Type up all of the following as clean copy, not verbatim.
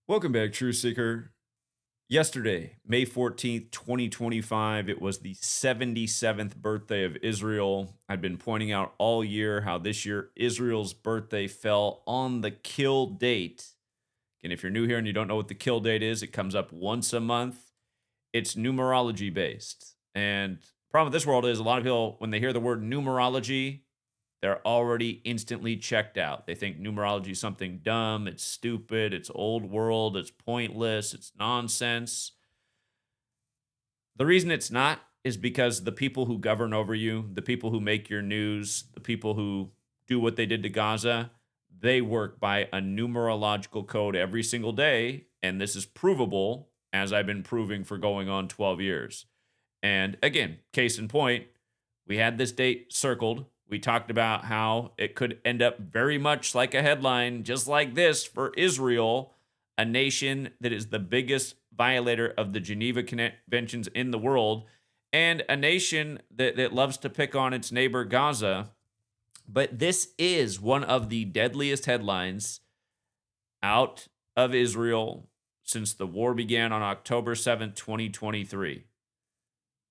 Welcome back, True Seeker. Yesterday, May 14th, 2025, it was the 77th birthday of Israel. I've been pointing out all year how this year Israel's birthday fell on the kill date. And if you're new here and you don't know what the kill date is, it comes up once a month. It's numerology based. And the problem with this world is a lot of people, when they hear the word numerology, they're already instantly checked out. They think numerology is something dumb, it's stupid, it's old world, it's pointless, it's nonsense. The reason it's not is because the people who govern over you, the people who make your news, the people who do what they did to Gaza, they work by a numerological code every single day. And this is provable, as I've been proving for going on 12 years. And again, case in point, we had this date circled. We talked about how it could end up very much like a headline, just like this, for Israel, a nation that is the biggest violator of the Geneva Conventions in the world, and a nation that loves to pick on its neighbor Gaza. But this is one of the deadliest headlines out of Israel since the war began on October 7th, 2023.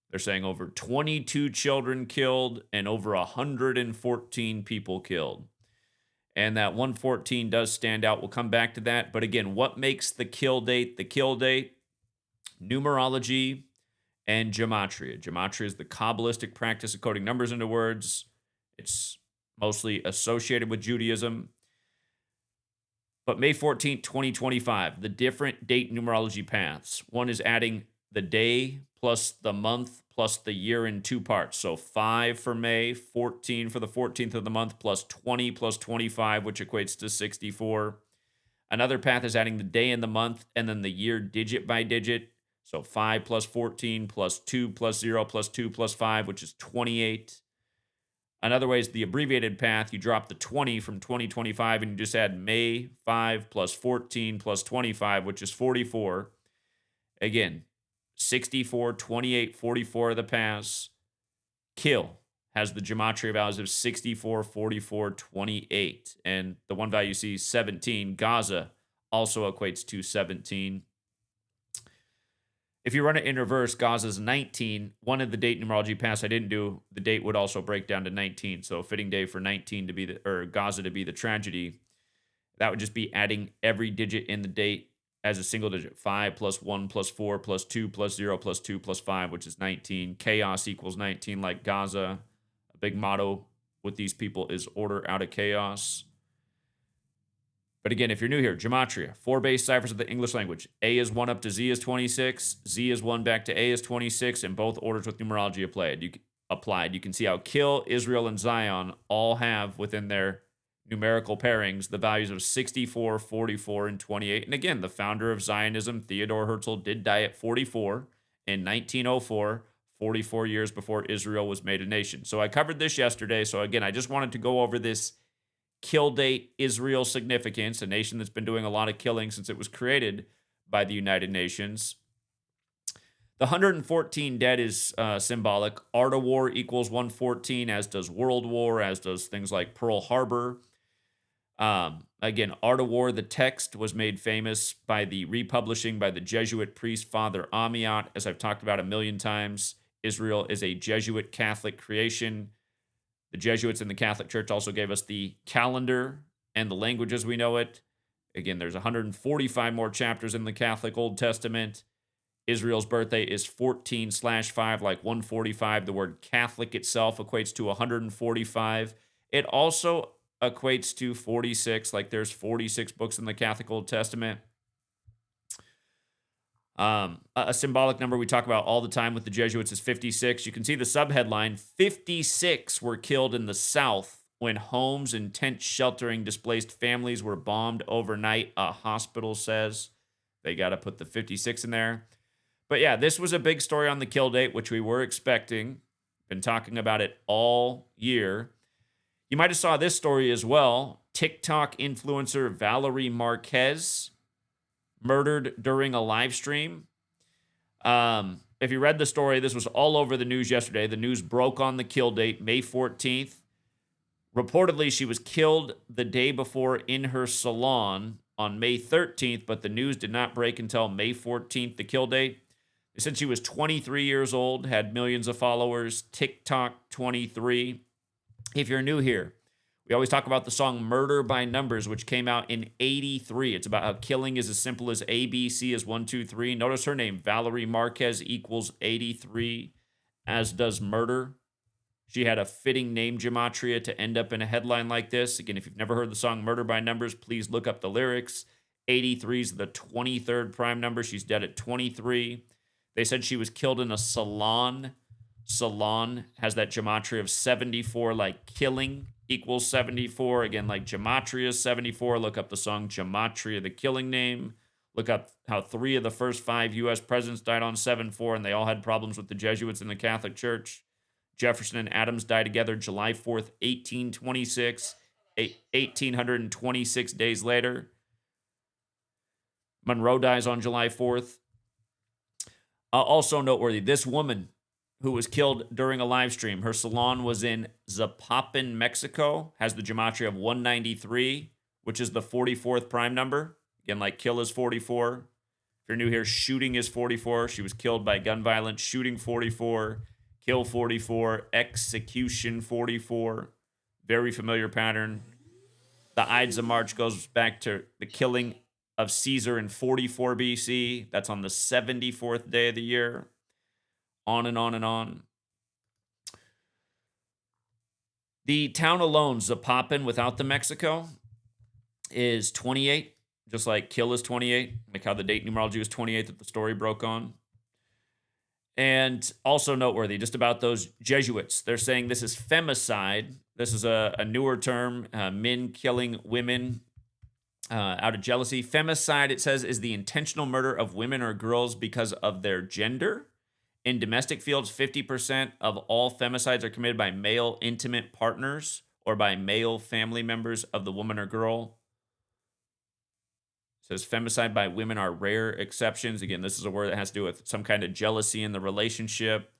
They're saying over 22 children killed and over 114 people killed. And that 114 does stand out. We'll come back to that. But again, what makes the kill date the kill date? Numerology and gematria. Gematria is the Kabbalistic practice of coding numbers into words. It's mostly associated with Judaism. But May 14th, 2025, the different date numerology paths. One is adding the day plus the month plus the year in two parts. So 5 for May, 14 for the 14th of the month, plus 20 plus 25, which equates to 64. Another path is adding the day and the month and then the year digit by digit. So 5 plus 14 plus 2 plus 0 plus 2 plus 5, which is 28. Another way is the abbreviated path. You drop the 20 from 2025 and you just add May 5 plus 14 plus 25, which is 44. Again, 64, 28, 44 are the paths. Kill has the gematria values of 64, 44, 28. And the one value you see, 17. Gaza also equates to 17. If you run it in reverse, Gaza's 19. One of the date numerology paths I didn't do, the date would also break down to 19. So a fitting day for 19 to be Gaza to be the tragedy. That would just be adding every digit in the date as a single digit. 5 plus 1 plus 4 plus 2 plus 0 plus 2 plus 5, which is 19. Chaos equals 19, like Gaza. A big motto with these people is order out of chaos. But again, if you're new here, gematria, 4 base ciphers of the English language. A is 1 up to Z is 26. Z is 1 back to A is 26, and both orders with numerology applied. You can see how Kill, Israel, and Zion all have within their numerical pairings the values of 64, 44, and 28. And again, the founder of Zionism, Theodor Herzl, did die at 44 in 1904, 44 years before Israel was made a nation. So I covered this yesterday. So again, I just wanted to go over this kill date Israel significance, a nation that's been doing a lot of killing since it was created by the United Nations. The 114 dead is symbolic. Art of War equals 114, as does World War, as does things like Pearl Harbor. Again, Art of War, the text was made famous by the republishing by the Jesuit priest Father Amiot. As I've talked about a million times, Israel is a Jesuit Catholic creation. The Jesuits in the Catholic Church also gave us the calendar and the language as we know it. Again, there's 145 more chapters in the Catholic Old Testament. Israel's birthday is 14/5, like 145. The word Catholic itself equates to 145. It also equates to 46, like there's 46 books in the Catholic Old Testament. A symbolic number we talk about all the time with the Jesuits is 56. You can see the subheadline, 56 were killed in the South when homes and tent sheltering displaced families were bombed overnight, a hospital says. They got to put the 56 in there. But yeah, this was a big story on the kill date, which we were expecting. Been talking about it all year. You might have saw this story as well. TikTok influencer Valeria Marquez murdered during a live stream. If you read the story, this was all over the news yesterday. The news broke on the kill date, May 14th. Reportedly, she was killed the day before in her salon on May 13th, but the news did not break until May 14th, the kill date. They said she was 23 years old, had millions of followers, TikTok 23. If you're new here, we always talk about the song Murder by Numbers, which came out in 83. It's about how killing is as simple as ABC is 1, 2, 3. Notice her name, Valeria Marquez equals 83, as does murder. She had a fitting name gematria to end up in a headline like this. Again, if you've never heard the song Murder by Numbers, please look up the lyrics. 83 is the 23rd prime number. She's dead at 23. They said she was killed in a salon. Salon has that gematria of 74, like killing equals 74. Again, like gematria is 74. Look up the song Gematria, the killing name. Look up how 3 of the first 5 U.S. presidents died on 7-4, and they all had problems with the Jesuits in the Catholic Church. Jefferson and Adams died together July 4th, 1826. 1,826 days later. Monroe dies on July 4th. Also noteworthy, this woman who was killed during a live stream, her salon was in Zapopan, Mexico, has the gematria of 193, which is the 44th prime number. Again, like kill is 44. If you're new here, shooting is 44. She was killed by gun violence. Shooting 44. Kill 44, execution 44. Very familiar pattern. The Ides of March goes back to the killing of Caesar in 44 BC. That's on the 74th day of the year. On and on and on. The town alone, Zapopan, without the Mexico, is 28. Just like kill is 28. Like how the date numerology was 28 that the story broke on. And also noteworthy, just about those Jesuits. They're saying this is femicide. This is a newer term, men killing women out of jealousy. Femicide, it says, is the intentional murder of women or girls because of their gender. In domestic fields, 50% of all femicides are committed by male intimate partners or by male family members of the woman or girl. It says femicide by women are rare exceptions. Again, this is a word that has to do with some kind of jealousy in the relationship,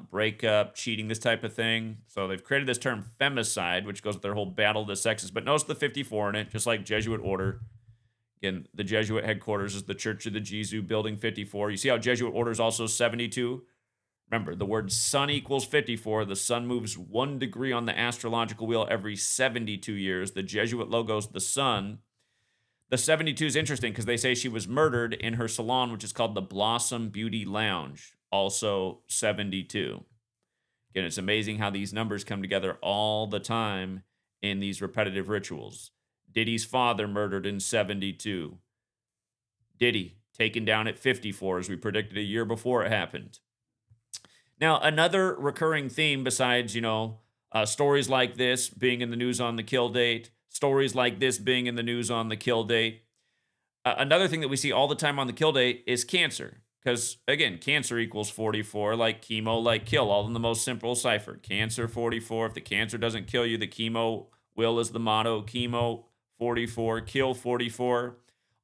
breakup, cheating, this type of thing. So they've created this term femicide, which goes with their whole battle of the sexes. But notice the 54 in it, just like Jesuit order. Again, the Jesuit headquarters is the Church of the Jesu, Building 54. You see how Jesuit order is also 72? Remember, the word sun equals 54. The sun moves 1 degree on the astrological wheel every 72 years. The Jesuit logo is the sun. The 72 is interesting because they say she was murdered in her salon, which is called the Blossom Beauty Lounge, also 72. Again, it's amazing how these numbers come together all the time in these repetitive rituals. Diddy's father murdered in 72. Diddy taken down at 54, as we predicted a year before it happened. Now, another recurring theme besides, stories like this being in the news on the kill date, stories like this being in the news on the kill date. Another thing that we see all the time on the kill date is cancer. Because, again, cancer equals 44, like chemo, like kill, all in the most simple cipher. Cancer 44. If the cancer doesn't kill you, the chemo will is the motto. Chemo 44, kill 44.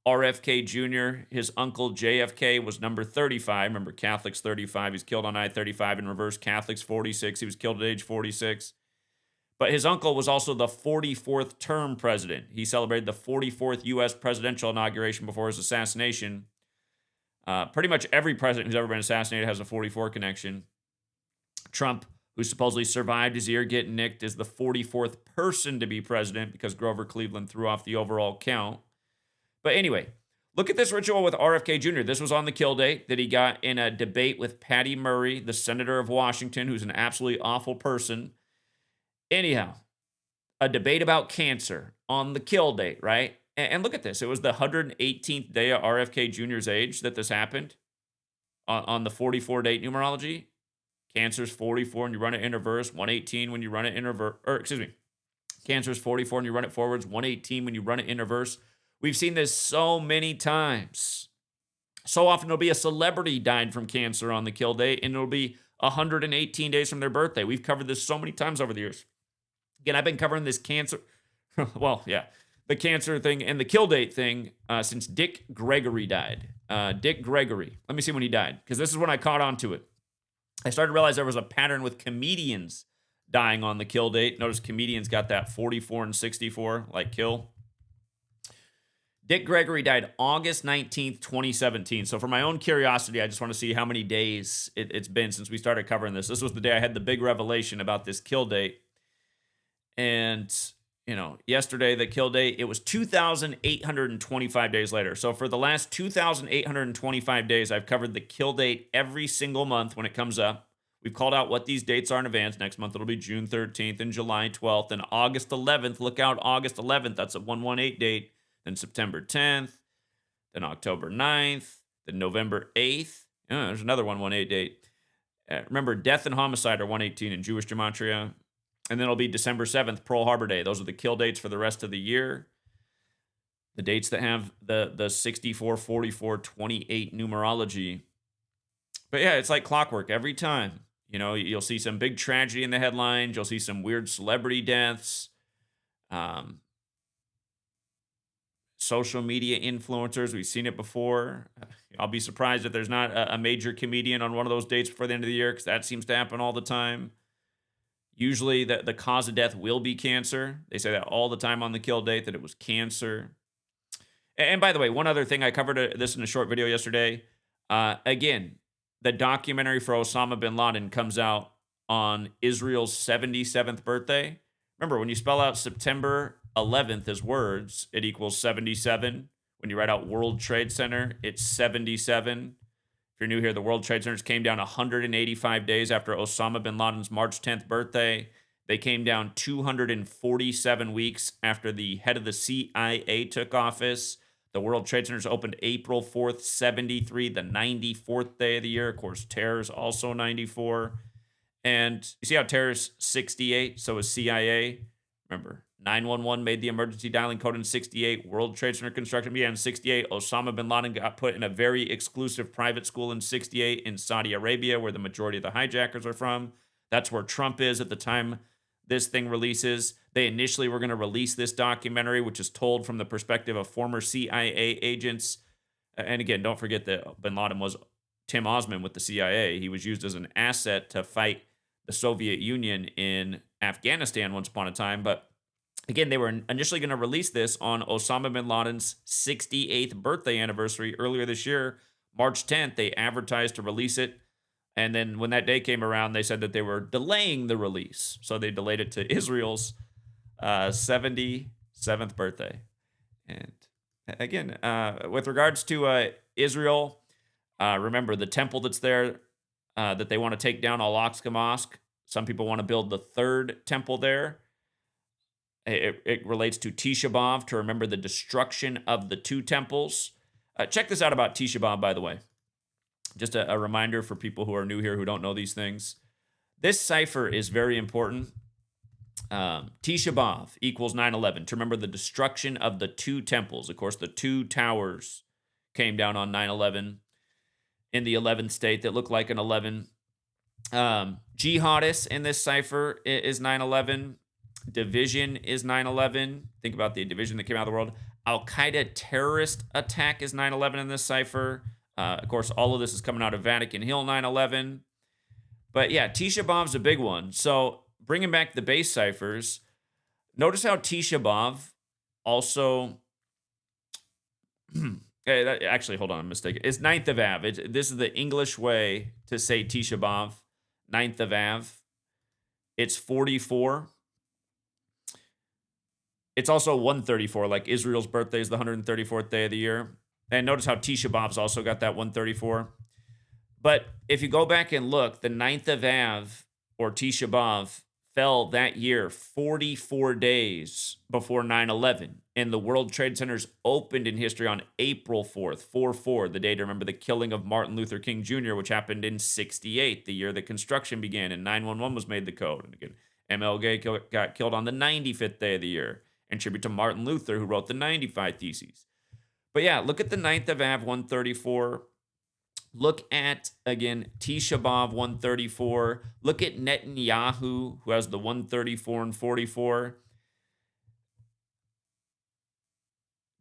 RFK Jr., his uncle JFK was number 35. Remember, Catholics 35. He's killed on I-35 in reverse. Catholics 46. He was killed at age 46. But his uncle was also the 44th term president. He celebrated the 44th U.S. presidential inauguration before his assassination. Pretty much every president who's ever been assassinated has a 44 connection. Trump, who supposedly survived his ear getting nicked, is the 44th person to be president because Grover Cleveland threw off the overall count. But anyway, look at this ritual with RFK Jr. This was on the kill date that he got in a debate with Patty Murray, the senator of Washington, who's an absolutely awful person. Anyhow, a debate about cancer on the kill date, right? And look at this. It was the 118th day of RFK Jr.'s age that this happened on the 44 date numerology. Cancer's 44 and you run it in reverse, 118 when you run it in reverse, Cancer's 44 and you run it forwards, 118 when you run it in reverse. We've seen this so many times. So often it'll be a celebrity died from cancer on the kill date, and it'll be 118 days from their birthday. We've covered this so many times over the years. Again, I've been covering this cancer, the cancer thing and the kill date thing since Dick Gregory died. Dick Gregory. Let me see when he died, because this is when I caught on to it. I started to realize there was a pattern with comedians dying on the kill date. Notice comedians got that 44 and 64, like kill. Dick Gregory died August 19th, 2017. So for my own curiosity, I just want to see how many days it's been since we started covering this. This was the day I had the big revelation about this kill date. And, yesterday, the kill date, it was 2,825 days later. So for the last 2,825 days, I've covered the kill date every single month when it comes up. We've called out what these dates are in advance. Next month, it'll be June 13th and July 12th and August 11th. Look out, August 11th. That's a 118 date. Then September 10th. Then October 9th. Then November 8th. Oh, there's another 118 date. Remember, death and homicide are 118 in Jewish Gematria. And then it'll be December 7th, Pearl Harbor Day. Those are the kill dates for the rest of the year. The dates that have the 64, 44, 28 numerology. But yeah, it's like clockwork every time. You'll see some big tragedy in the headlines. You'll see some weird celebrity deaths. Social media influencers. We've seen it before. I'll be surprised if there's not a major comedian on one of those dates before the end of the year, because that seems to happen all the time. Usually the cause of death will be cancer. They say that all the time on the kill date, that it was cancer. And by the way, one other thing, I covered this in a short video yesterday. Again, the documentary for Osama bin Laden comes out on Israel's 77th birthday. Remember, when you spell out September 11th as words, it equals 77. When you write out World Trade Center, it's 77. If you're new here, the World Trade Centers came down 185 days after Osama bin Laden's March 10th birthday. They came down 247 weeks after the head of the CIA took office. The World Trade Centers opened April 4th, 73, the 94th day of the year. Of course, terror's also 94. And you see how terror's 68, so is CIA. Remember, 911 made the emergency dialing code in 68. World Trade Center construction began in 68. Osama bin Laden got put in a very exclusive private school in 68 in Saudi Arabia, where the majority of the hijackers are from. That's where Trump is at the time this thing releases. They initially were going to release this documentary, which is told from the perspective of former CIA agents. And again, don't forget that bin Laden was Tim Osman with the CIA. He was used as an asset to fight the Soviet Union in Afghanistan once upon a time. But again, they were initially going to release this on Osama bin Laden's 68th birthday anniversary earlier this year. March 10th, they advertised to release it. And then when that day came around, they said that they were delaying the release. So they delayed it to Israel's 77th birthday. And again, with regards to Israel, remember the temple that's there that they want to take down, Al-Aqsa Mosque. Some people want to build the third temple there. It relates to Tisha B'Av, to remember the destruction of the two temples. Check this out about Tisha B'Av, by the way. Just a reminder for people who are new here who don't know these things. This cipher is very important. Tisha B'Av equals 9/11, to remember the destruction of the two temples. Of course, the two towers came down on 9/11 in the 11th state that looked like an 11. Jihadists in this cipher is 9/11. Division is 9/11. Think about the division that came out of the world. Al-Qaeda terrorist attack is 9/11 in this cipher. Of course, all of this is coming out of Vatican Hill 9/11. But yeah, Tisha B'Av's a big one. So bringing back the base ciphers, notice how Tisha B'Av also... Actually, hold on, I'm mistaken. It's 9th of Av. This is the English way to say Tisha B'Av. 9th of Av. It's 44. It's also 134, like Israel's birthday is the 134th day of the year. And notice how Tisha B'Av's also got that 134. But if you go back and look, the 9th of Av, or Tisha B'Av, fell that year 44 days before 9/11. And the World Trade Centers opened in history on April 4th, 4/4, the day to remember the killing of Martin Luther King Jr., which happened in 68, the year that construction began, and 911 was made the code. And again, MLK got killed on the 95th day of the year, in tribute to Martin Luther, who wrote the 95 Theses. But yeah, look at the 9th of Av, 134. Look at, again, Tisha B'Av, 134. Look at Netanyahu, who has the 134 and 44.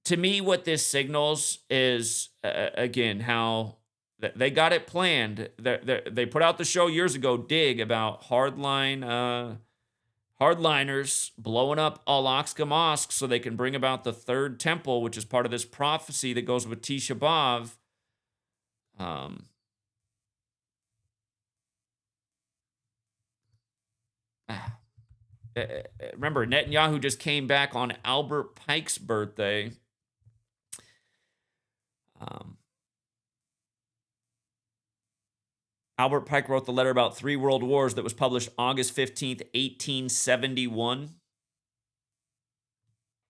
To me, what this signals is, again, how they got it planned. They put out the show years ago, Dig, about hardline hardliners blowing up Al-Aqsa Mosque so they can bring about the third temple, which is part of this prophecy that goes with Tisha B'Av. Um, Remember, Netanyahu just came back on Albert Pike's birthday. Albert Pike wrote the letter about 3 world wars that was published August 15th, 1871.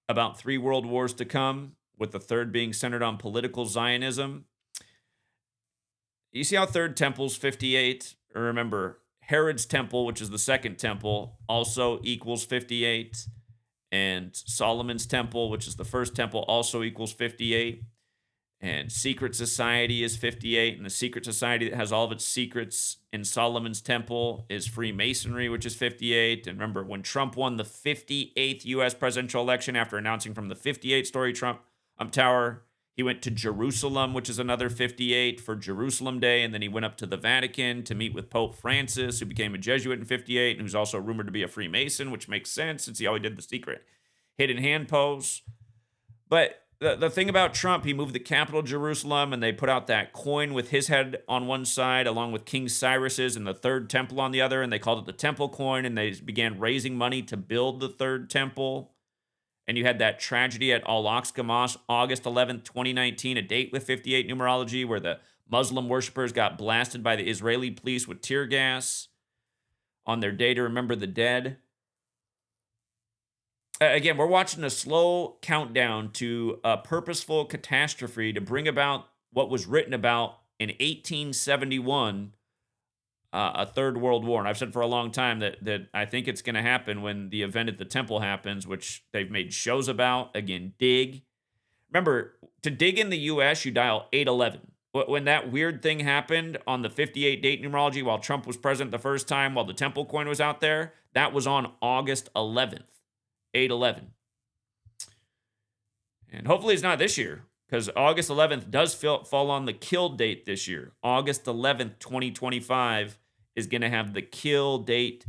About 3 world wars to come, with the third being centered on political Zionism. You see how third temple's 58? Remember, Herod's temple, which is the second temple, also equals 58. And Solomon's temple, which is the first temple, also equals 58. And secret society is 58. And the secret society that has all of its secrets in Solomon's temple is Freemasonry, which is 58. And remember, when Trump won the 58th U.S. presidential election after announcing from the 58-story Trump Tower, he went to Jerusalem, which is another 58 for Jerusalem Day. And then he went up to the Vatican to meet with Pope Francis, who became a Jesuit in 58 and who's also rumored to be a Freemason, which makes sense since he always did the secret hidden hand pose. But the thing about Trump, he moved the capital to Jerusalem, and they put out that coin with his head on one side, along with King Cyrus's and the third temple on the other, and they called it the temple coin, and they began raising money to build the third temple. And you had that tragedy at Al-Aqsa Mosque, August 11th, 2019, a date with 58 numerology, where the Muslim worshipers got blasted by the Israeli police with tear gas on their day to remember the dead. Again, we're watching a slow countdown to a purposeful catastrophe to bring about what was written about in 1871, a third world war. And I've said for a long time that I think it's going to happen when the event at the temple happens, which they've made shows about. Again, dig. Remember, to dig in the U.S., you dial 811. When that weird thing happened on the 58 date numerology while Trump was president the first time, while the temple coin was out there, that was on August 11th. 8/11. And hopefully it's not this year, because August 11th does fall on the kill date this year. August 11th, 2025 is going to have the kill date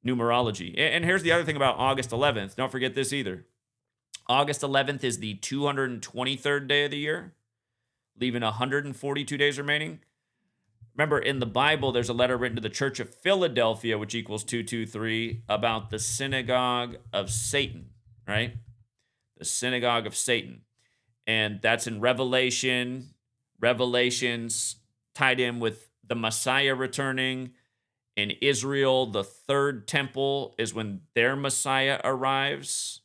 numerology. And here's the other thing about August 11th. Don't forget this either. August 11th is the 223rd day of the year, leaving 142 days remaining. Remember, in the Bible, there's a letter written to the Church of Philadelphia, which equals 223, about the synagogue of Satan, right? The synagogue of Satan. And that's in Revelation. Revelation's tied in with the Messiah returning. In Israel, the third temple is when their Messiah arrives.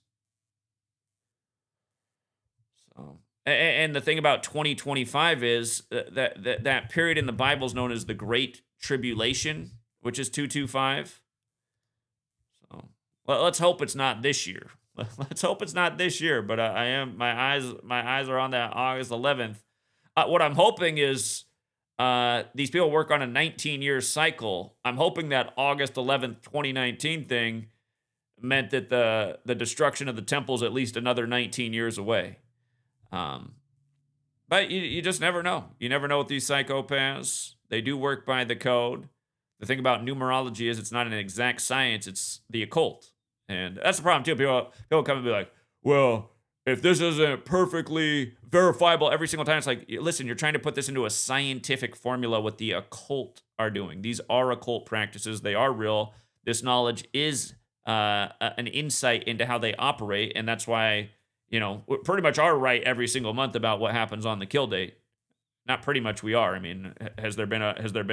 So... And the thing about 2025 is that period in the Bible is known as the Great Tribulation, which is 225. So, well, let's hope it's not this year. Let's hope it's not this year. But my eyes are on that August 11th. What I'm hoping is these people work on a 19-year cycle. I'm hoping that August 11th, 2019 thing meant that the destruction of the temple is at least another 19 years away. But you just never know. You never know with these psychopaths. They do work by the code. The thing about numerology is it's not an exact science. It's the occult. And that's the problem, too. People come and be like, well, if this isn't perfectly verifiable every single time, it's like, listen, you're trying to put this into a scientific formula what the occult are doing. These are occult practices. They are real. This knowledge is an insight into how they operate. And that's why... we pretty much are right every single month about what happens on the kill date. Not pretty much, we are. I mean, has there been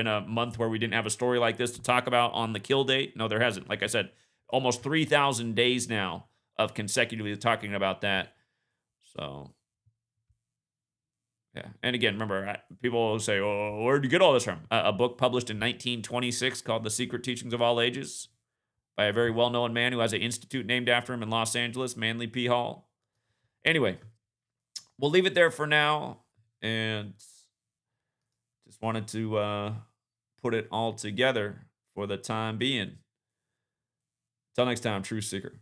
a month where we didn't have a story like this to talk about on the kill date? No, there hasn't. Like I said, almost 3,000 days now of consecutively talking about that. So, yeah. And again, remember, people say, "Oh, where'd you get all this from?" A book published in 1926 called "The Secret Teachings of All Ages" by a very well-known man who has an institute named after him in Los Angeles, Manly P. Hall. Anyway, we'll leave it there for now, and just wanted to put it all together for the time being. Until next time, Truth Seeker.